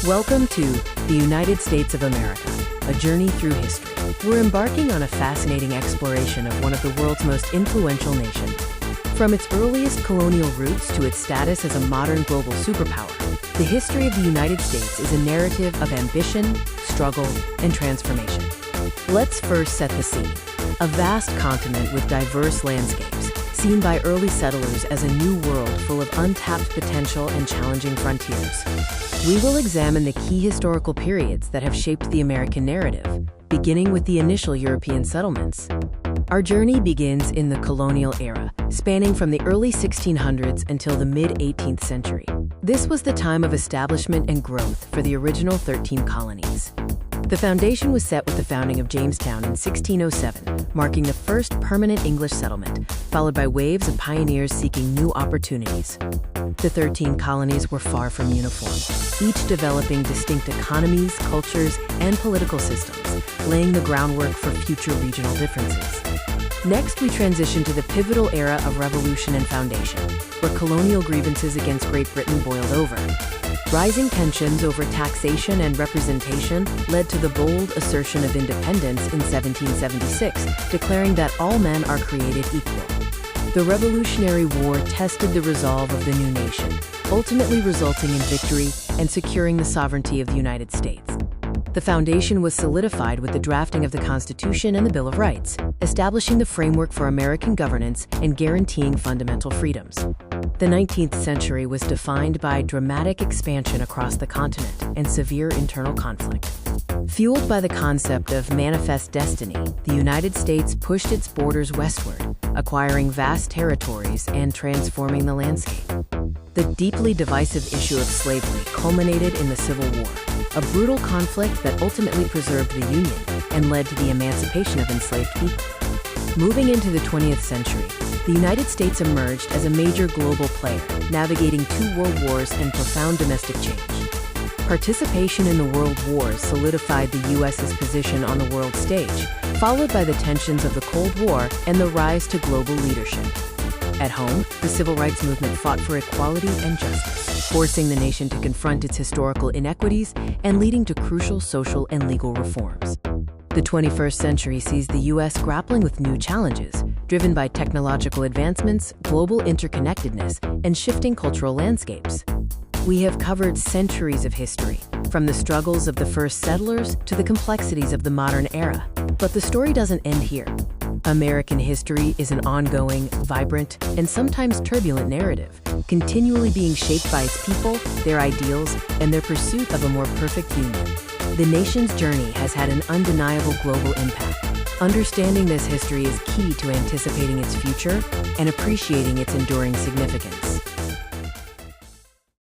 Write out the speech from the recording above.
Welcome to the United States of America, a journey through history. We're embarking on a fascinating exploration of one of the world's most influential nations. From its earliest colonial roots to its status as a modern global superpower, the history of the United States is a narrative of ambition, struggle, and transformation. Let's first set the scene. A vast continent with diverse landscapes, seen by early settlers as a new world full of untapped potential and challenging frontiers. We will examine the key historical periods that have shaped the American narrative, beginning with the initial European settlements. Our journey begins in the colonial era, spanning from the early 1600s until the mid-18th century. This was the time of establishment and growth for the original 13 colonies. The foundation was set with the founding of Jamestown in 1607, marking the first permanent English settlement, followed by waves of pioneers seeking new opportunities. The 13 colonies were far from uniform, each developing distinct economies, cultures, and political systems, laying the groundwork for future regional differences. Next, we transition to the pivotal era of revolution and foundation, where colonial grievances against Great Britain boiled over. Rising tensions over taxation and representation led to the bold assertion of independence in 1776, declaring that all men are created equal. The Revolutionary War tested the resolve of the new nation, ultimately resulting in victory and securing the sovereignty of the United States. The foundation was solidified with the drafting of the Constitution and the Bill of Rights, establishing the framework for American governance and guaranteeing fundamental freedoms. The 19th century was defined by dramatic expansion across the continent and severe internal conflict. Fueled by the concept of manifest destiny, the United States pushed its borders westward, acquiring vast territories and transforming the landscape. The deeply divisive issue of slavery culminated in the Civil War, a brutal conflict that ultimately preserved the Union and led to the emancipation of enslaved people. Moving into the 20th century, the United States emerged as a major global player, navigating 2 world wars and profound domestic change. Participation in the world wars solidified the U.S.'s position on the world stage, followed by the tensions of the Cold War and the rise to global leadership. At home, the civil rights movement fought for equality and justice, forcing the nation to confront its historical inequities and leading to crucial social and legal reforms. The 21st century sees the U.S. grappling with new challenges, driven by technological advancements, global interconnectedness, and shifting cultural landscapes. We have covered centuries of history, from the struggles of the first settlers to the complexities of the modern era. But the story doesn't end here. American history is an ongoing, vibrant, and sometimes turbulent narrative, continually being shaped by its people, their ideals, and their pursuit of a more perfect union. The nation's journey has had an undeniable global impact. Understanding this history is key to anticipating its future and appreciating its enduring significance.